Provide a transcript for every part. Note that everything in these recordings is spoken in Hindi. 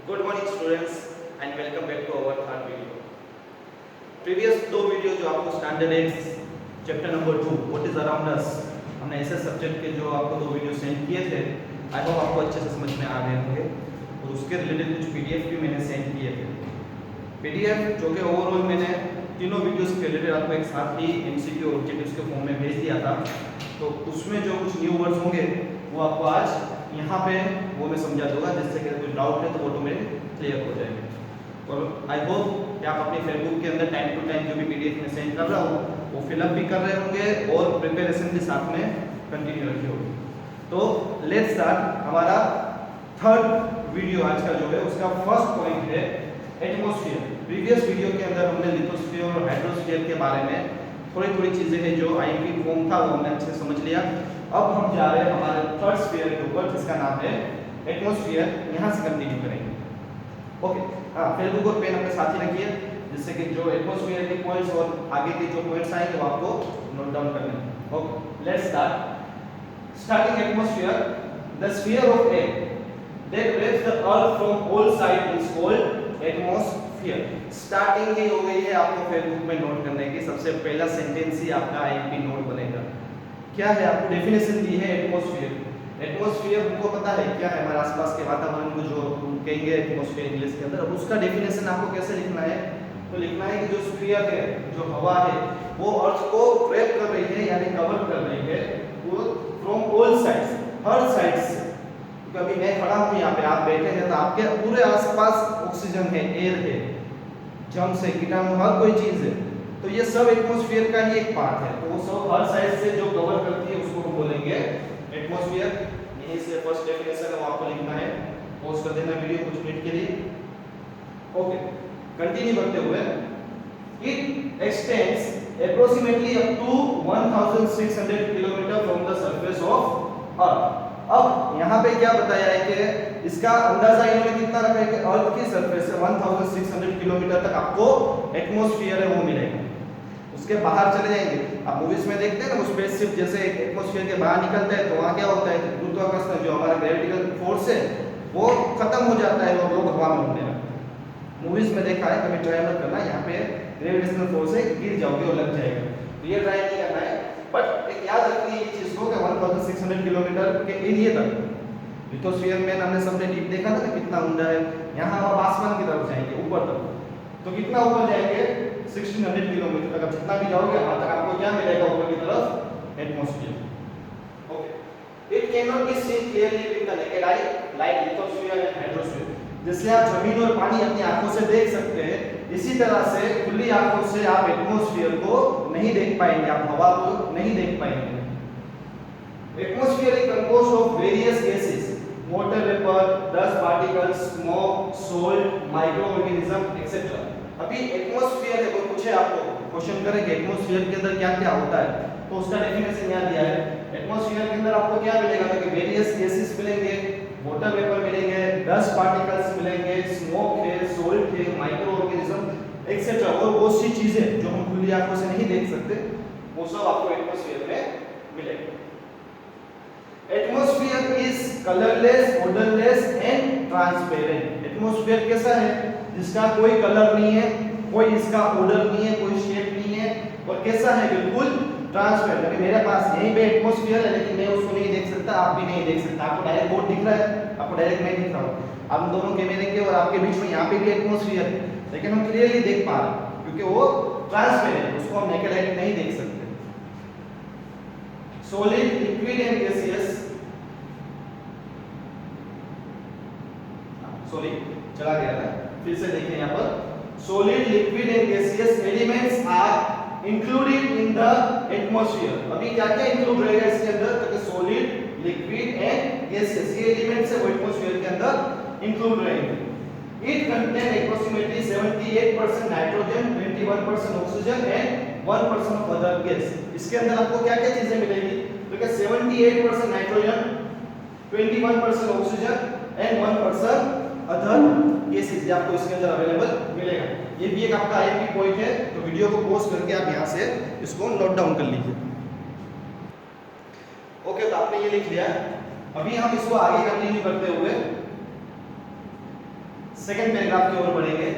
Good morning students and welcome back to our third video. Previous दो वीडियो जो आपको standard 8 chapter number 2 what is around us, हमने ऐसे सब्जेक्ट के जो आपको दो वीडियो सेंड किए थे, आई होप आपको अच्छे से समझ में आ गए होंगे। और उसके रिलेटेड कुछ पीडीएफ भी मैंने सेंड किए थे। पीडीएफ जो कि ओवरऑल मैंने तीनों वीडियोस के रिलेटेड आपको एक साथ ही एमसीक्यू और ऑब्जेक्टिव्स के फॉर्म में भेज दिया था। तो उसमें जो कुछ न्यू वर्ड्स होंगे वो आपको आज यहाँ पे वो मैं समझा दूंगा, जिससे कि कुछ डाउट है तो ऑटोमेटिक क्लियर हो जाएगा। और आई होप कि आप अपने फेसबुक के अंदर टाइम टू टाइम जो भी पीडीएफ में सेंड कर रहा हूँ वो फिलअप भी कर रहे होंगे और प्रिपरेशन भी साथ में कंटिन्यू रखी होगी। तो लेट्स स्टार्ट। हमारा थर्ड वीडियो आज का जो है उसका फर्स्ट पॉइंट है एटमॉस्फेयर। प्रीवियस वीडियो के अंदर हमने लिथोस्फीयर और हाइड्रोस्फीयर के बारे में थोड़ी चीजें हैं जो आईएमपी फॉर्म था वो हमने अच्छे से समझ लिया। अब हम जा रहे हैं हमारे थर्ड स्फीयर के ऊपर जिसका नाम है एटमॉस्फेयर। यहाँ से कंटिन्यू करेंगे। ओके, हाँ, फेसबुक और पेन अपने साथ ही रखिए जिससे कि जो एटमॉस्फेयर के पॉइंट्स और आगे के जो पॉइंट्स आएंगे वो आपको नोट डाउन करने हैं। Okay, let's start. Starting atmosphere, the sphere of air that wraps the earth from all sides is called atmosphere। Starting ही हो गई है आपको फेसबुक में नोट करने की। सबसे पहला सेंटेंस ही आपका आईएमपी नोट बनेगा। क्या है, आपको डेफिनेशन दी है एटमॉस्फेयर। एटमॉस्फेयर हमको पता है क्या है, हमारे आसपास के वातावरण को जो कहेंगे एटमॉस्फेयर इंग्लिश के अंदर। अब उसका डेफिनेशन आपको कैसे लिखना है, तो लिखना है कि जो स्फीयर है, जो हवा है, वो अर्थ को रैप कर रही है यानी कवर कर रही है वो from all sides, her side से। कभी मैं खड़ा हूँ यहाँ पे, आप बैठे हैं तो आपके पूरे आसपास ऑक्सीजन है, एयर है, जर्म्स है, कीटाणु, हर कोई चीज है। तो ये सब एटमॉस्फेयर का ही एक पार्ट है। तो वो सब हर साइड से जो कवर करती है उसको हम बोलेंगे एटमॉस्फेयर। यहीं से फर्स्ट डेफिनेशन है वो आपको लिखना है। पॉज कर देना वीडियो कुछ मिनट के लिए। ओके, कंटिन्यू करते हुए, it extends approximately up to 1600 kilometre from the surface of earth. अब यहाँ पे क्या बताया है कि इसका अंदाजा इन्होंने कितना रखा है कि अर्थ की सरफेस से 1600 किलोमीटर तक आपको एटमॉस्फेयर है वो मिलेगा। उसके बाहर चले जाएंगे, आप मूवीज में देखते हैं ना, वो स्पेसशिप जैसे एटमॉस्फेयर के बाहर निकलता है तो वहाँ क्या होता है, गुरुत्वाकर्षण जो हमारा ग्रेविटिकल फोर्स है वो खत्म हो जाता है और लोग हवा में उड़ने लगते हैं। मूवीज में देखा है, कभी ट्राई मत करना, यहाँ पे ग्रेविटेशनल फोर्स है, गिर जाओगे और लग जाएगा, तो ये ट्राई नहीं करना है। बट एक याद रखनी है ये चीज को कि 1600 किलोमीटर के एरिया तक लिथोस्फीयर में हमने सबने डीप देखा था ना कितना ऊंचा है। यहाँ हम आसमान की तरफ जाएंगे, ऊपर तक, तो कितना ऊपर जाएंगे 1600 किलोमीटर तक। अब जितना भी जाओगे वहां तक आपको क्या मिलेगा ऊपर की तरफ, atmosphere. Okay, it can not be seen clearly with the naked I like lithosphere and hydrosphere. जैसे आप जमीन और पानी अपनी आंखों से देख सकते हैं, इसी तरह से खुली आंखों से आप एटमॉस्फेयर को नहीं देख पाएंगे, आप हवा को नहीं देख पाएंगे। Atmosphere is composed of various gases, water vapour, dust particles, smoke, salt, micro organism etcetera. अभी एटमॉस्फेयर है, वो पूछे आपको क्वेश्चन करे कि एटमॉस्फेयर के अंदर क्या-क्या होता है, तो उसका डेफिनेशन यहां दिया है। एटमॉस्फेयर के अंदर आपको क्या मिलेगा, तो वेरियस गैसेस मिलेंगे, वाटर वेपर मिलेंगे, डस्ट पार्टिकल्स मिलेंगे, स्मोक है, सॉल्ट है, माइक्रो ऑर्गेनिज्म एक्सेट्रा, और बहुत सी चीजें जो हम खुली आंखों से नहीं देख सकते वो सब आपको एटमॉस्फेयर में मिलेगा। Atmosphere is colourless, odourless and transparent. Atmosphere कैसा है, जिसका कोई कलर नहीं है, कोई इसका ओडर नहीं है, कोई शेप नहीं है, और कैसा है, बिल्कुल ट्रांसपेरेंट। अभी मेरे पास यहीं पे एटमॉस्फेयर है लेकिन मैं उसको नहीं देख सकता, आप भी नहीं देख सकता। आपको डायरेक्ट बोर्ड दिख रहा है, आपको डायरेक्ट मैं दिख रहा हूँ। हम दोनों कैमरे के और आपके बीच में यहाँ पे भी एटमॉस्फेयर है लेकिन हम क्लियरली देख पा रहे हैं क्योंकि वो ट्रांसपेरेंट है, उसको हम नेकेड आई नहीं देख सकते। Solid, liquid and gaseous, sorry चला गया था, फिर से देखें यहाँ पर। Solid, liquid and gaseous elements are included in the atmosphere. अभी क्या-क्या इंक्लूड रहेगा इसके अंदर, तो सॉलिड, लिक्विड एंड गैसियस ये एलिमेंट्स है वो एटमॉस्फेयर के अंदर इंक्लूड रहेंगे। It contain approximately 78% nitrogen, 21% oxygen and 1% of other gas. इसके अंदर आपको क्या-क्या चीजें मिलेगी, तो क्या 78% nitrogen, 21% oxygen and 1% other gases आपको इसके अंदर अवेलेबल मिलेगा। ये भी एक आपका आईएमपी पॉइंट है, तो वीडियो को पॉज करके आप यहां से इसको नोट डाउन कर लीजिए। ओके, तो आपने ये लिख लिया। अभी हम इसको आगे कंटिन्यू करते हुए सेकंड पैराग्राफ की ओर बढ़ेंगे।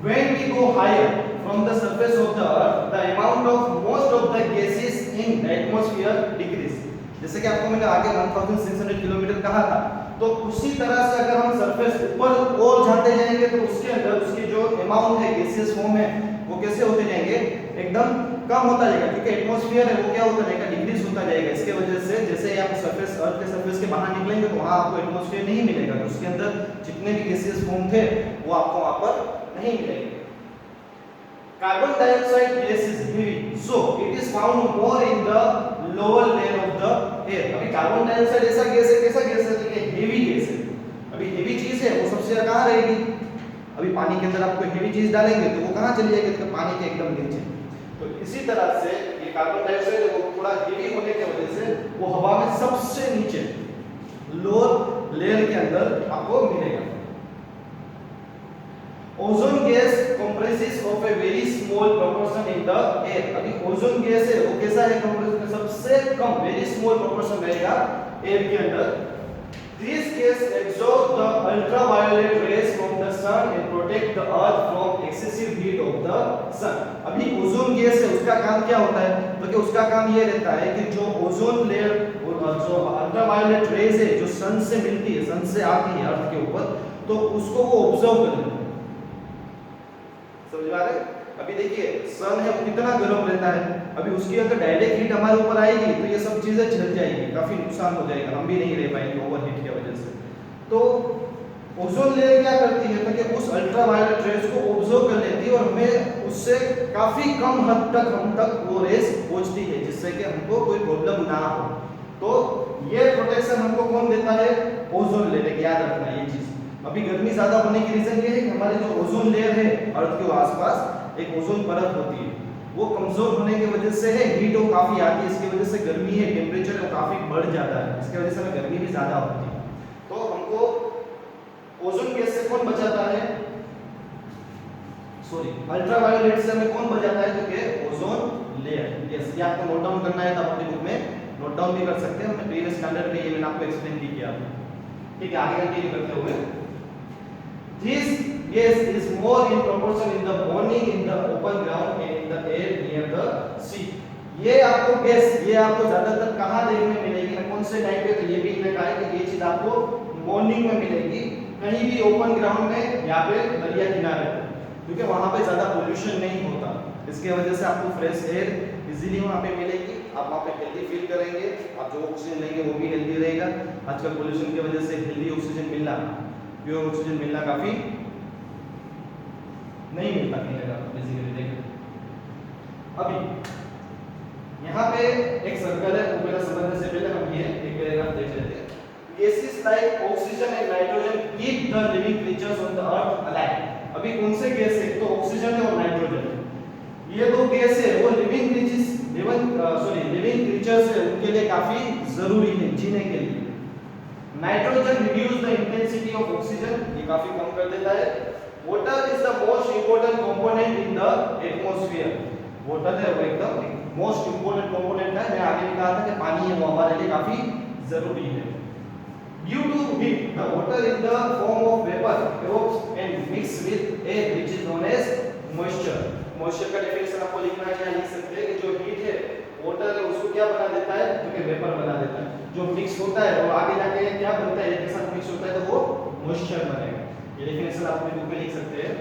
When we go higher from the surface of the earth, the amount of most of the gases in the atmosphere decrease. जैसे कि आपको मैंने आगे 1600 किलोमीटर कहा था, तो उसी तरह से अगर हम सरफेस ऊपर और जाते जाएंगे तो उसके अंदर उसकी जो अमाउंट है गैसियस फॉर्म है वो कैसे होते जाएंगे, एकदम कम होता जाएगा, क्योंकि एटमॉस्फेयर है वो क्या होता जाएगा, डिक्रीज होता जाएगा। इसके वजह से जैसे आप सरफेस अर्थ के सरफेस के बाहर निकलेंगे तो वहां आपको एटमॉस्फेयर नहीं मिलेगा, तो उसके अंदर जितने भी गैसियस फॉर्म थे वो आपको वहां पर नहीं मिलेंगे। Carbon dioxide gas is heavy, so it is found more in the lower layer of the air. अभी कार्बन डाइऑक्साइड ऐसा गैस है, कैसा गैस है, देखिए हेवी गैस है। अभी हेवी चीज है वो सबसे ज्यादा कहां रहेगी, अभी पानी के अंदर आप कोई हेवी चीज डालेंगे तो वो कहां चली जाएगी, तो पानी के एकदम नीचे। तो इसी तरह से ये कार्बन डाइऑक्साइड है वो थोड़ा हेवी होने की वजह से वो हवा में सबसे नीचे लोअर लेयर के अंदर आपको मिलेगा। Ozone gas comprises of a very small proportion in the air। अभी ओजोन गैस है वो कैसा है, कंप्रेशन सबसे कम वेरी स्मॉल प्रोपोर्शन रहेगा एयर के अंदर। This gas absorbs the ultraviolet rays from the sun and protect the earth from excessive heat of the sun। अभी ओजोन गैस है उसका काम क्या होता है, तो कि उसका काम ये रहता है कि जो ओजोन लेयर और जो अल्ट्रावायलेट रेज है जो सन से मिलती है, सन से आती है अर्थ के ऊपर, तो उसको वो ऑब्जर्व कर लेता है। समझ आ रहा है? अभी देखिए सन है वो कितना गर्म रहता है, अभी उसकी अगर डायरेक्ट हीट हमारे ऊपर आएगी तो ये सब चीजें जल जाएगी, काफी नुकसान हो जाएगा, हम भी नहीं रह पाएंगे ओवरहीट की वजह से। तो ओजोन लेयर क्या करती है, तो कि उस अल्ट्रावायलेट रेज को ऑब्जर्व कर लेती है और हमें उससे काफी कम हद तक हम तक वो रेज पहुंचती है, जिससे कि हमको कोई प्रॉब्लम ना हो। तो ये प्रोटेक्शन हमको कौन देता है, ओजोन लेयर, याद रखना ये चीज। अभी गर्मी ज्यादा होने की रीजन ये है कि हमारे जो ओजोन लेयर है अर्थ के आसपास एक ओजोन परत होती है, वो कमजोर होने की वजह से है, हीट वो काफी आती है, इसकी वजह से गर्मी है, टेंपरेचर वो काफी बढ़ जाता है, इसकी वजह से हमें गर्मी भी ज्यादा होती है। तो हमको ओजोन गैस से कौन बचाता है, सॉरी अल्ट्रावायलेट से हमें कौन बचाता है, तो कि ओजोन लेयर। यस, ये आपको नोट डाउन करना है तो अपनी बुक में नोट डाउन भी कर सकते हैं, हमने प्रीवियस स्टैंडर्ड में ये मैंने आपको एक्सप्लेन भी किया। ठीक है, आगे कंटिन्यू करते हुए, this gas is more in proportion in the morning in the open ground and in the air near the sea। ये आपको गैस ये आपको ज्यादातर कहां देखने मिलेगी, कौन से टाइम पे, तो ये भी इन्होंने कहा है कि ये चीज आपको मॉर्निंग में मिलेगी, कहीं भी ओपन ग्राउंड में या पे दरिया किनारे पे, क्योंकि वहां पे ज्यादा पोल्यूशन नहीं होता, इसके वजह से आपको फ्रेश एयर इजीली वहां पे मिलेगी, आप वहां पे हेल्दी फील करेंगे, आप जो ऑक्सीजन लेंगे वो भी हेल्दी रहेगा। आजकल पोल्यूशन की वजह से हेल्दी ऑक्सीजन मिलना, प्योर ऑक्सीजन मिलना काफी नहीं मिलता कहीं जगह बेसिकली। देखो अभी यहाँ पे एक सर्कल है, ऊपर समझने से पहले हम ये एक पैराग्राफ देख लेते हैं। Gases like oxygen and nitrogen keep the living creatures on the earth alive। अभी कौन से गैस है, तो ऑक्सीजन है और नाइट्रोजन है, ये दो गैस है वो लिविंग क्रीचर्स है उनके लिए काफी जरूरी है जीने के लिए। Nitrogen reduce the intensity of oxygen, ये काफी कम कर देता है। Water is the most important component in the atmosphere, water है वो एकदम मोस्ट इंपोर्टेंट कंपोनेंट है, मैं आगे भी कहा था कि पानी है वो हमारे लिए काफी जरूरी है। Due to heat the water in the form of vapour evaporates and mix with air which is known as moisture। Moisture का डेफिनेशन आपको लिखना है, यहाँ लिख सकते हैं कि जो हीट है वाटर है उसको क्या बना देता है, तो कि वेपर बना देता है, जो मिक्स होता है और आगे जाके क्या बनता है, एक साथ मिक्स होता है तो वो मॉइस्चर बनेगा। ये डेफिनेशन आप अपने बुक में लिख सकते हैं।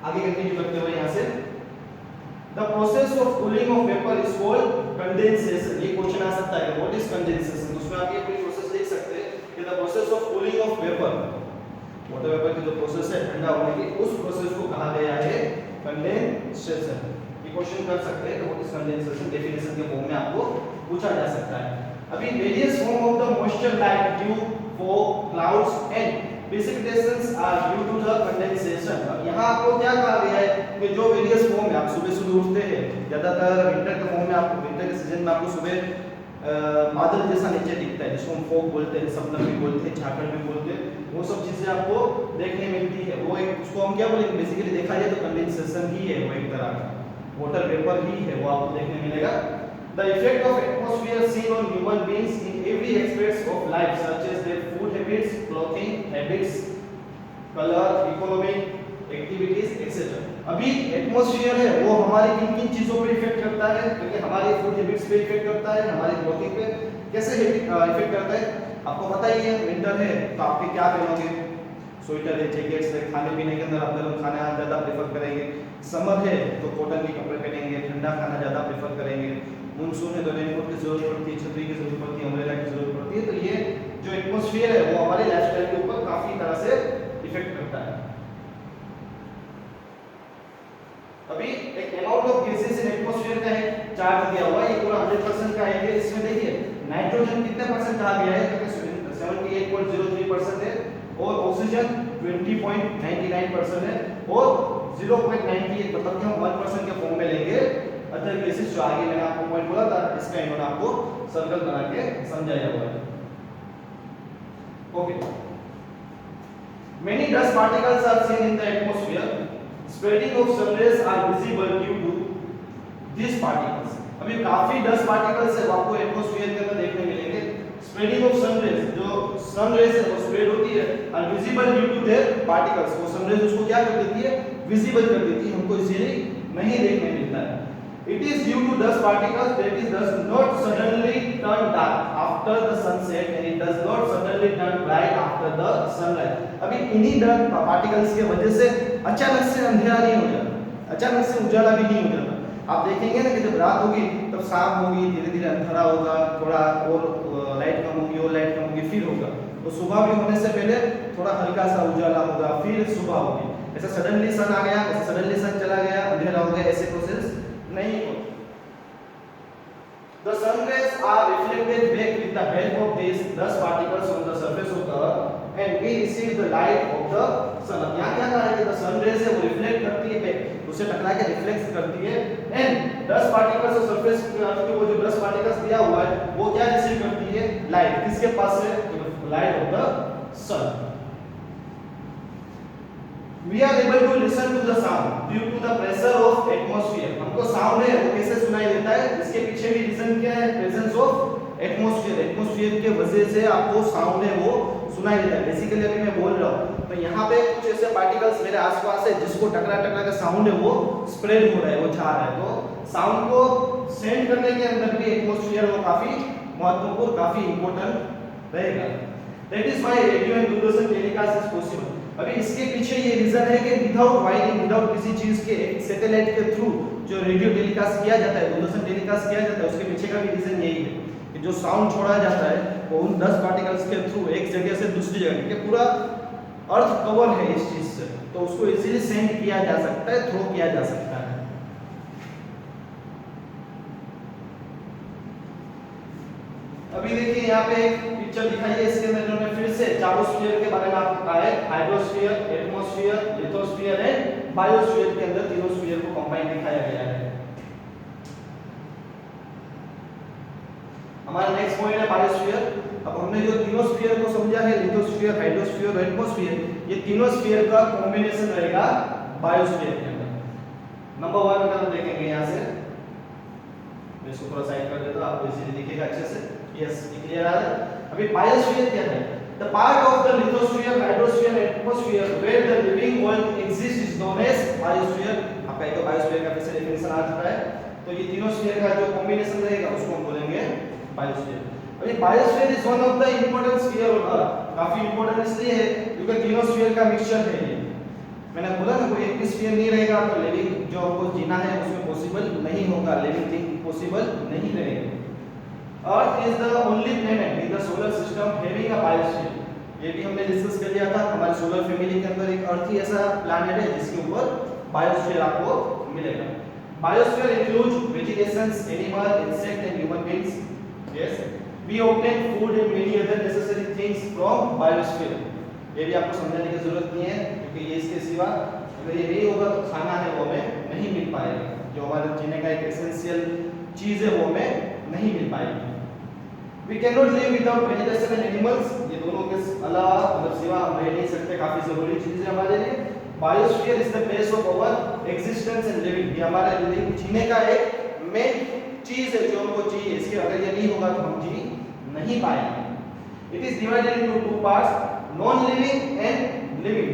आगे कंटिन्यू करते हुए यहाँ से the process of cooling of vapour is called condensation. ये क्वेश्चन आ सकता है व्हाट इज कंडेंसेशन, तो उसमें आप ये पूरी प्रोसेस लिख सकते हैं कि the process of cooling of vapour, water vapour की जो प्रोसेस है ठंडा होने की, उस प्रोसेस को कहा गया है कंडेंसेशन। ये क्वेश्चन कर सकते हैं कि व्हाट इज कंडेंसेशन, डेफिनेशन के फॉर्म में आपको पूछा जा सकता है। अभी various form of the moisture like dew, fog, clouds and precipitations are due to the condensation. अब यहाँ आपको क्या कहा गया है कि जो वेरियस फॉर्म है, आप सुबह सुबह उठते हैं, ज्यादातर विंटर के फॉर्म में आपको, विंटर के सीजन में आपको सुबह बादल जैसा नीचे दिखता है, जिसको हम फॉग बोलते हैं, सपनम भी बोलते हैं, झाकड़ भी बोलते हैं, वो सब चीजें आपको देखने मिलती है। वो एक उसको हम क्या बोलेंगे, बेसिकली देखा जाए तो कंडेंसेशन ही है, वो एक तरह का वाटर वेपर ही है, वो आपको देखने मिलेगा। The effect of atmosphere seen on human beings in every aspect of life such as their food habits, clothing habits, colour, economic activities etcetera. अभी एटमॉस्फेयर है वो हमारी किन किन चीजों पे इफेक्ट करता है, क्योंकि हमारी फूड हैबिट्स पे इफेक्ट करता है, हमारी क्लोथिंग पे कैसे इफेक्ट करता है आपको पता ही है। विंटर है तो आप क्या पहनोगे, स्वेटर है, जैकेट्स है, खाने पीने के अंदर आप गर्म खाना ज़्यादा प्रेफर करेंगे। समर है तो कॉटन के कपड़े पहनेंगे, ठंडा खाना ज़्यादा प्रेफर करेंगे। मानसून है तो रेनकोट की जरूरत पड़ती है, छतरी की जरूरत पड़ती है, अम्ब्रेला की जरूरत पड़ती है। तो ये जो एटमॉस्फेयर है वो हमारे लाइफस्टाइल के ऊपर काफी तरह से इफेक्ट करता है। अभी एक amount of gases in atmosphere का एक चार्ट दिया हुआ है, ये पूरा 100% का है। इसमें देखिए नाइट्रोजन कितने परसेंट कहा गया है, तो 78.03% है, और ऑक्सीजन 20.99% है, और 0.98 मतलब कि हम 1% के फॉर्म में लेंगे अदर गैसेस जो आगे मैंने आपको पॉइंट बोला था, इसका इन्होंने आपको सर्कल बना के समझाया हुआ है। Okay, many dust particles are seen in the atmosphere. Spreading of sun rays are visible due to these particles. अभी काफी डस्ट पार्टिकल्स है वो आपको एटमॉस्फेयर के अंदर देखने मिलेंगे। स्प्रेडिंग ऑफ सन रेज, जो सन रेज है वो स्प्रेड होती है, और visible due to their particles, वो सन रेज उसको क्या कर देती है, विजिबल कर देती है, हमको इजीली नहीं देखने मिलता है। It is due to dust particles that it does not suddenly turn dark after the sunset and it does not suddenly turn bright after the sunrise. अभी इन्हीं डस्ट पार्टिकल्स के वजह से अचानक से अंधेरा नहीं हो जाता, अचानक से उजाला भी नहीं हो जाता। आप देखेंगे ना कि जब रात होगी तब शाम होगी, धीरे धीरे अंधेरा होगा, थोड़ा और लाइट कम होगी, और लाइट कम होगी, फिर होगा। तो सुबह भी होने से पहले थोड़ा हल्का सा उजाला होगा, फिर सुबह होगी। ऐसा सडनली सन आ गया, ऐसा सडनली सन चला गया, अंधेरा हो गया, ऐसे प्रोसेस नहीं होता। The sun rays are reflected back with the help of these dust particles on the surface of the earth and we receive the light of the sun. अब यहाँ क्या कहा है कि the sun rays है वो रिफ्लेक्ट करती है बैक, उसे टकरा के रिफ्लेक्ट करती है, and dust particles और surface के वो जो dust particles दिया हुआ है वो क्या रिसीव करती है, लाइट। किसके पास से, light of the sun. We are able to listen to the sound due to the pressure of atmosphere. हमको साउंड है वो कैसे सुनाई देता है, इसके पीछे भी रीजन क्या है, प्रेजेंस ऑफ एटमॉस्फेयर। एटमॉस्फेयर के वजह से आपको साउंड है वो सुनाई देता है। बेसिकली अभी मैं बोल रहा हूँ तो यहाँ पे कुछ ऐसे पार्टिकल्स मेरे आसपास है जिसको टकरा टकरा के साउंड है वो स्प्रेड हो रहा है, वो जा रहा है। तो साउंड को सेंड करने के अंदर भी एटमॉस्फेयर वो काफी महत्वपूर्ण, काफी इंपॉर्टेंट रहेगा। That is why radio and Doordarshan telecast is possible. अभी इसके पीछे ये रीजन है कि विदाउट वायरिंग, विदाउट किसी चीज के सैटेलाइट के थ्रू जो रेडियो टेलीकास्ट किया जाता है, दूरदर्शन टेलीकास्ट किया जाता है, उसके पीछे का भी रीजन यही है कि जो साउंड छोड़ा जाता है वो उन 10 पार्टिकल्स के थ्रू एक जगह से दूसरी जगह, क्योंकि पूरा अर्थ कवर है इस चीज से, तो उसको इजीली सेंड किया जा सकता है, थ्रो किया जा सकता है। अभी देखिए यहाँ पे एक पिक्चर दिखाई है, इसके अंदर इन्होंने फिर से चारों स्फीयर के बारे में आपको कहा है, hydrosphere, atmosphere, lithosphere and biosphere के अंदर तीनों स्फीयर को कंबाइन दिखाया गया है। हमारा नेक्स्ट पॉइंट है बायोस्फीयर। अब हमने जो तीनों स्फीयर को समझा है, लिथोस्फीयर, हाइड्रोस्फीयर और एटमॉस्फेयर, ये तीनों स्फीयर का कॉम्बिनेशन रहेगा बायोस्फीयर के अंदर। नंबर 1 अगर हम देखेंगे यहाँ से, मैं इसको थोड़ा साइड कर देता हूं, आपको इजीली दिखेगा अच्छे से। यस, क्लियर आ रहा है। अभी बायोस्फीयर क्या है? The part of the lithosphere, hydrosphere, atmosphere where the living world exist is known as biosphere. आपका एक तो बायोस्फीयर का फिर से डेफिनेशन आ चुका है, तो ये तीनों स्फीयर का जो कॉम्बिनेशन रहेगा उसको हम बोलेंगे बायोस्फीयर। अभी biosphere is one of the important sphere on earth. काफी इंपॉर्टेंट इसलिए है क्योंकि तीनों स्फीयर का मिक्सचर है ये। मैंने बोला ना, कोई एक भी स्फीयर नहीं रहेगा तो लिविंग जो हमको जीना है उसमें पॉसिबल नहीं होगा, लिविंग थिंग पॉसिबल नहीं रहेगी। Earth is the only planet in the solar system having a biosphere. ये भी हमने डिस्कस कर लिया था, हमारे सोलर फैमिली के अंदर एक अर्थ ही ऐसा प्लैनेट है जिसके ऊपर बायोस्फीयर आपको मिलेगा। Biosphere includes vegetations, animal, insect and human beings. Yes, we obtain food and many other necessary things from biosphere. ये भी आपको समझने की जरूरत नहीं है क्योंकि ये इसके सिवा अगर ये नहीं होगा तो खाना है वो हमें नहीं मिल पाएगा, जो हमारे जीने का एक एसेंशियल चीज है वो हमें नहीं मिल पाएगी। We cannot live without vegetation and animals। ये दोनों के अलावा मतलब सिवा हम रह नहीं सकते, काफी जरूरी चीज है हमारे लिए। Biosphere is the base of our existence and living. ये हमारे जीने का एक मेन चीज है जो हमको चाहिए, इसके अगर ये नहीं होगा तो हम जी नहीं पाएंगे। It is divided into 2 parts, non living and living.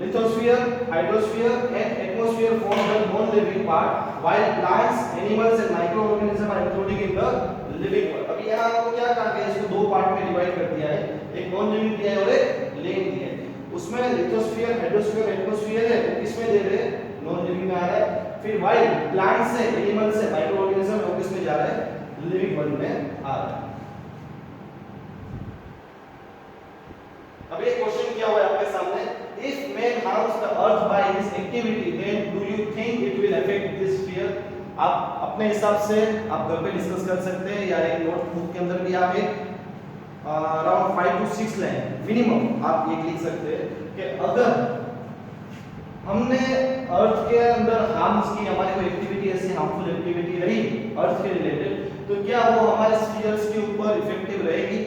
lithosphere, hydrosphere and atmosphere form the non-living part, while plants, animals and microorganisms are included in the living world. अभी यहाँ आपको क्या कहा गया है, इसको दो पार्ट में डिवाइड कर दिया है, एक नॉन लिविंग दिया है और एक लिविंग दिया है। उसमें लिथोस्फीयर, हाइड्रोस्फीयर, एटमॉस्फेयर है, वो किसमें दे रहे हैं, नॉन लिविंग में आ रहा है। फिर वाइल प्लांट्स है, एनिमल्स है, माइक्रोऑर्गेनिज्म है, वो किसमें जा रहा है, लिविंग वर्ल्ड में आ रहा है। अब एक क्वेश्चन क्या हुआ है आपके सामने, if man harms the earth by his activity then do you think it will affect this sphere? आप अपने हिसाब से आप घर पे डिस्कस कर सकते हैं या एक नोटबुक के अंदर भी आप एक अराउंड 5 to 6 लाइन मिनिमम आप ये लिख सकते हैं कि अगर हमने अर्थ के अंदर हार्म्स की, हमारी कोई एक्टिविटी ऐसी हार्मफुल एक्टिविटी रही अर्थ के रिलेटेड, तो क्या वो हमारे स्फीयर्स के ऊपर इफेक्टिव रहेगी।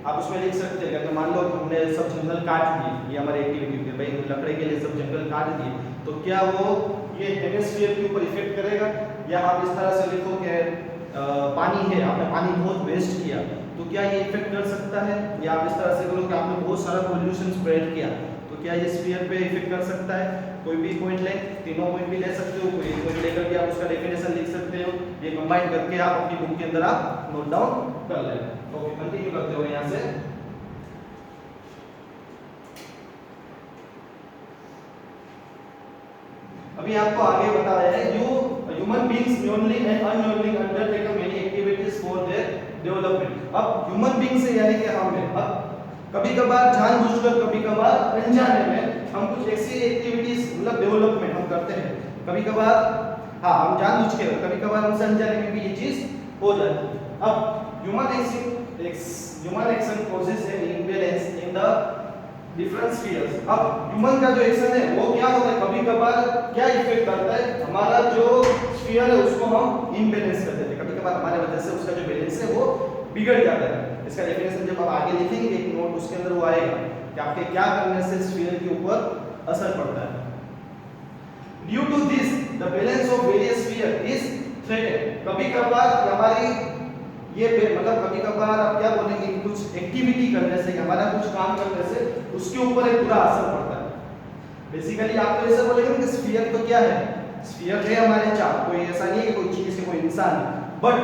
आप उसमें लिख सकते हैं कि मान लो हमने सब जंगल काट दिए, ये हमारी एक्टिविटी थी भाई, लकड़ी के लिए सब जंगल काट दिए, तो क्या वो ये हेमिस्फीयर के ऊपर इफेक्ट करेगा। या आप इस तरह से लिखो कि पानी है, आपने पानी बहुत वेस्ट किया, तो क्या ये इफेक्ट कर सकता है। या आप इस तरह से करो कि आपने बहुत सारा पोल्यूशन स्प्रेड किया, तो क्या ये स्फीयर पे इफेक्ट कर सकता है। कोई भी पॉइंट ले, तीनों पॉइंट भी ले सकते हो, कोई एक पॉइंट लेकर के आप उसका डेफिनेशन लिख सकते हो, ये कंबाइन करके आप अपनी बुक के अंदर आप नोट डाउन कर लें। ओके, कंटिन्यू करते हो यहां से। अभी आपको आगे बता रहे हैं, you human beings knowingly and unknowingly undertake many activities for their development। अब ह्यूमन बीइंग से यानी कि हम हैं, अब कभी कभार जानबूझकर, कभी कभार अनजाने में हम कुछ ऐसी एक्टिविटीज मतलब डेवलपमेंट हम करते हैं, कभी कभार हाँ हम जानबूझ के, कभी कभार हमसे अनजाने में भी ये चीज हो जाती है। अब human action causes an imbalance in the different spheres। अब ह्यूमन का जो एक्शन है वो क्या होता है, कभी कभार क्या इफेक्ट करता है, हमारा जो स्फीयर है उसको हम इम्बैलेंस कर देते हैं, कभी कभार हमारे वजह से उसका जो बैलेंस है वो बिगड़ जाता है। इसका डेफिनेशन जब आप आगे लिखेंगे एक नोट, उसके अंदर वो आएगा कि आपके क्या करने से स्फीयर के ऊपर असर पड़ता है। Due to this the balance of various sphere is threatened. कभी कभार हमारी ये मतलब कभी कभार आप क्या बोलेंगे कि कुछ एक्टिविटी करने से, हमारा कुछ काम करने से उसके ऊपर एक बुरा असर पड़ता है। बेसिकली आप तो ऐसा बोलेंगे कि स्फीयर तो क्या है, स्फीयर है हमारे चार, कोई ऐसा नहीं है कि कोई चीज है, कोई इंसान है, बट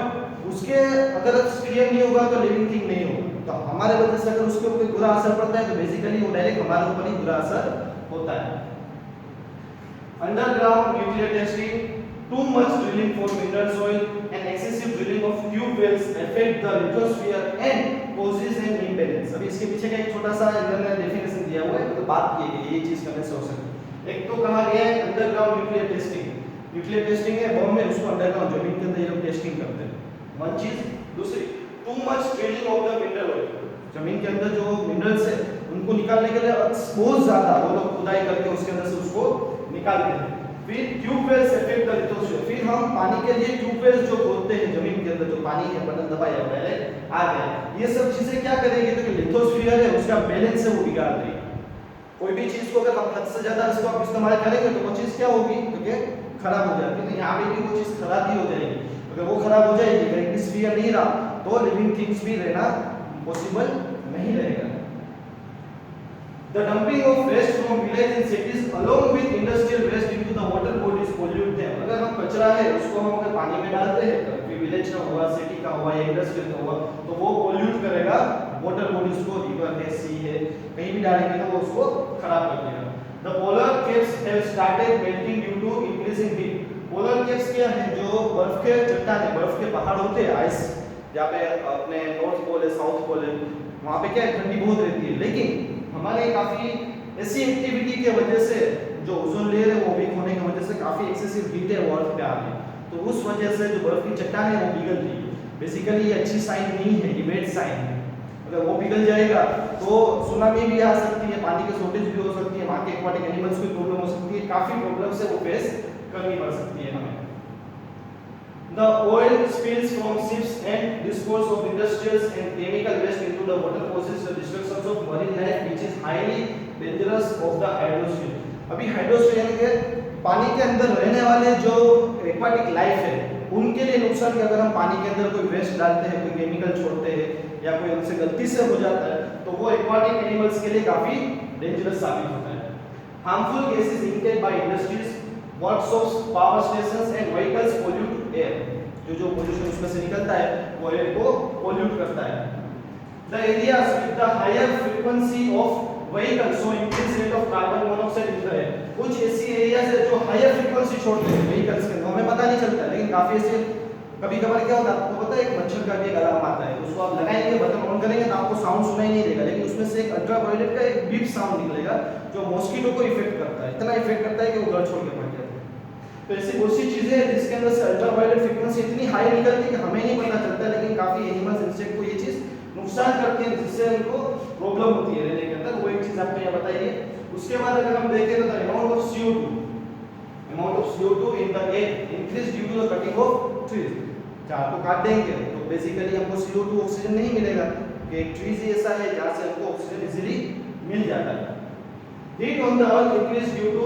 उसके अगर स्फीयर नहीं होगा तो लिविंग थिंग नहीं होगा। तो हमारे वजह से अगर उसके ऊपर बुरा असर पड़ता है तो बेसिकली वो डायरेक्ट हमारे ऊपर ही बुरा असर होता है। Underground nuclear testing, too much drilling for mineral soil and excessive drilling of tube wells affect the lithosphere and causes an imbalance। अभी इसके पीछे का एक छोटा सा इन्होंने डेफिनेशन दिया हुआ है, मतलब बात की गई ये चीज करने से हो सकती है। एक तो कहा गया है underground nuclear testing, nuclear testing है बॉम्ब में, उसको अंडरग्राउंड जमीन के अंदर ये लोग टेस्टिंग करते हैं, वन चीज। दूसरी too much drilling of the mineral oil, जमीन के अंदर जो मिनरल्स है उनको निकालने के लिए बहुत ज्यादा वो लोग खुदाई करके उसके अंदर से उसको निकालते हैं। फिर tube wells affect the lithosphere, फिर हम पानी के लिए ट्यूब वेल्स जो खोदते हैं जमीन के अंदर, जो पानी है बटन दबाया हुआ है आ गया, ये सब चीजें क्या करेंगे तो लिथोस्फीयर है उसका बैलेंस है वो बिगाड़ देगी। कोई भी चीज को अगर हम हद से ज्यादा इसको आप इस्तेमाल करेंगे तो वो चीज क्या होगी, तो खराब हो जाएगी। तो यहाँ पे भी वो चीज खराब ही हो जाएगी, अगर वो खराब हो जाएगी, अगर एटमॉस्फेयर नहीं रहा तो लिविंग थिंग्स भी रहना पॉसिबल नहीं रहेगा। The dumping of waste from villages and cities along with industrial waste into the water bodies pollute them। अगर हम कचरा है उसको हम अगर पानी में डालते हैं, फिर विलेज का हुआ, सिटी का हुआ या इंडस्ट्रियल का हुआ, तो वो पोल्यूट करेगा वाटर बॉडीज को, रिवर है, सी है, कहीं भी डालेंगे तो वो उसको खराब कर देगा। The polar caps have started melting due to increasing heat। Polar caps क्या है, जो बर्फ के चट्टाने, बर्फ के पहाड़ होते हैं, आइस, जहाँ पे अपने नॉर्थ पोल है, साउथ पोल है, वहाँ पे क्या है ठंडी बहुत रहती है, लेकिन हमारे काफी ऐसी एक्टिविटी के वजह से जो ओजोन लेयर है वो वीक होने की वजह से काफी एक्सेसिव हीट है वो अर्थ पे आ गई, तो उस वजह से जो बर्फ की चट्टान है वो पिघल रही है। बेसिकली ये अच्छी साइन नहीं है, ये बैड साइन है। अगर वो पिघल जाएगा तो सुनामी भी आ सकती है, पानी की शॉर्टेज भी हो सकती है, वहाँ के एक्वाटिक एनिमल्स को प्रॉब्लम हो सकती है, काफी प्रॉब्लम से वो फेस करनी पड़ सकती है हमें। The oil spills from ships and dispose of industrials and chemical waste into the water causes the destruction of marine life which is highly dangerous of the hydrosphere। अभी हाइड्रोस्फीयर के पानी के अंदर रहने वाले जो एक्वाटिक लाइफ है उनके लिए नुकसान कि अगर हम पानी के अंदर कोई वेस्ट डालते हैं, कोई केमिकल छोड़ते हैं या कोई हमसे गलती से हो जाता है तो वो एक्वाटिक एनिमल्स के लिए काफी डेंजरस साबित होता है। Harmful gases emitted by industries, workshops, power stations and vehicles pollute air. जो पोल्यूशन उसमें से निकलता है वो एयर को पोल्यूट करता है। The areas with the higher frequency of vehicles so increase rate of carbon monoxide in the air. कुछ ऐसी एरियाज है जो हायर फ्रीक्वेंसी छोड़ते हैं व्हीकल्स के, हमें पता नहीं चलता, लेकिन काफी ऐसे कभी कभार क्या होता है आपको पता है, एक मच्छर का भी एक अलार्म आता है, उसको आप लगाएंगे बटन ऑन करेंगे तो आपको साउंड सुनाई नहीं देगा, लेकिन उसमें से एक अल्ट्रावायलेट का एक बीप साउंड निकलेगा जो मॉस्किटो को इफेक्ट करता है, इतना इफेक्ट करता है कि वो घर छोड़ के भाग जाते हैं। तो ऐसी बहुत सी चीजें हैं जिसके अंदर से अल्ट्रावायलेट फ्रीक्वेंसी इतनी हाई निकलती है कि हमें नहीं पता चलता, लेकिन काफी एनिमल्स इंसेक्ट को ये चीज नुकसान करती है जिससे उनको प्रॉब्लम होती है रहने के अंदर, वो एक चीज आपको यहाँ बताइए। उसके बाद अगर हम देखें तो amount of CO2 in the air increase due to the cutting of trees. जहाँ तो काट देंगे तो बेसिकली हमको CO2 ऑक्सीजन नहीं मिलेगा, कि एक ट्रीज ही ऐसा है जहाँ से हमको ऑक्सीजन इजीली मिल जाता है। Heat on the earth increase due to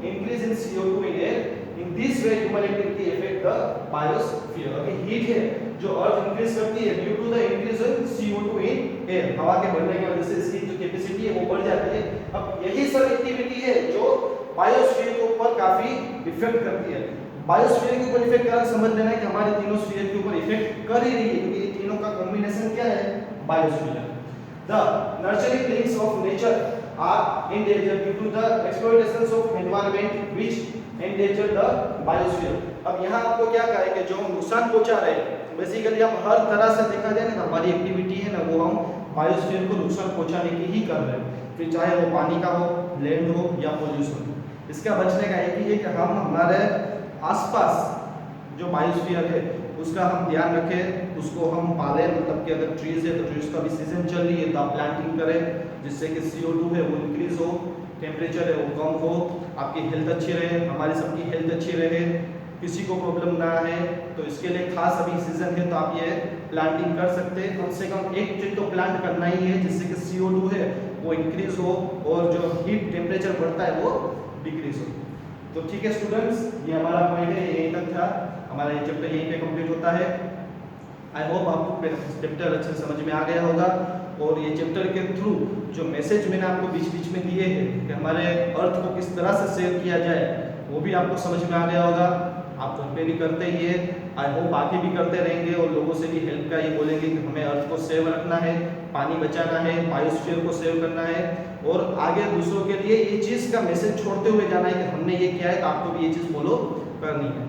increase in CO2 in air, in this way human activity affect the biosphere. अगर हीट है जो अर्थ इंक्रीज करती है due to the increase in CO2 in air, हवा के बढ़ने की वजह से इसकी जो कैपेसिटी है वो बढ़ जाती है। अब यही सब एक्टिविटी है जो बायोस्फीयर के ऊपर काफी इफेक्ट करती है। बायोस्फीयर के ऊपर इफेक्ट कर समझ लेना है कि हमारे तीनों स्फीयर के ऊपर इफेक्ट कर ही रही है, क्योंकि ये तीनों का कॉम्बिनेशन क्या है, biosphere. The nurturing links of nature are in danger due to the exploitations of environment which endanger the biosphere. अब यहाँ आपको क्या कहा है कि जो नुकसान पहुंचा रहे हैं बेसिकली हम हर तरह से देखा जाए ना, हमारी एक्टिविटी है ना वो हम बायोस्फीयर को नुकसान पहुंचाने की ही कर रहे हैं, फिर चाहे वो पानी का हो, लैंड हो या पोल्यूशन हो। इसका बचने का एक ही है कि हम हमारे आसपास जो बायोस्फीयर है उसका हम ध्यान रखें, उसको हम पालें, मतलब कि अगर ट्रीज है तो ट्रीज का भी सीजन चल रही है तो आप प्लांटिंग करें जिससे कि CO2 है वो इंक्रीज हो, टेम्परेचर है वो कम हो, आपकी हेल्थ अच्छी रहे, हमारी सबकी हेल्थ अच्छी रहे, किसी को प्रॉब्लम ना आए। तो इसके लिए खास अभी सीजन है तो आप ये प्लांटिंग कर सकते हैं। कम से कम एक ट्री तो प्लांट करना ही है जिससे कि CO2 है वो इंक्रीज हो और जो हीट टेम्परेचर बढ़ता है वो डिक्रीज हो। तो ठीक है स्टूडेंट्स, ये हमारा पॉइंट है, यहीं तक था, हमारा ये चैप्टर यहीं पे कंप्लीट होता है। आई होप आपको चैप्टर अच्छे से समझ में आ गया होगा, और ये चैप्टर के थ्रू जो मैसेज मैंने आपको बीच बीच में दिए हैं कि हमारे अर्थ को किस तरह से सेव किया जाए वो भी आपको समझ में आ गया होगा। आप घर पे भी करते ही है, आई होप आगे भी करते रहेंगे और लोगों से भी हेल्प का ये बोलेंगे कि हमें अर्थ को सेव रखना है, पानी बचाना है, बायोस्फीयर को सेव करना है, और आगे दूसरों के लिए ये चीज़ का मैसेज छोड़ते हुए जाना है कि हमने ये किया है तो आपको भी ये चीज़ फॉलो करनी है।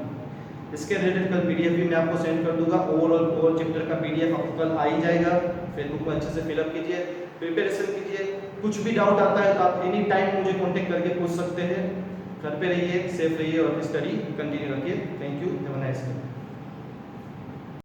इसके रिलेटेड कल PDF भी मैं आपको सेंड कर दूंगा, ओवरऑल चैप्टर का PDF आपको कल आ ही जाएगा। फेसबुक पर अच्छे से फिलअप कीजिए, प्रिपरेशन कीजिए, कुछ भी डाउट आता है तो आप एनी टाइम मुझे कॉन्टेक्ट करके पूछ सकते हैं। घर पे रहिए, सेफ रहिए और अपनी स्टडी कंटिन्यू रखिए। Thank you.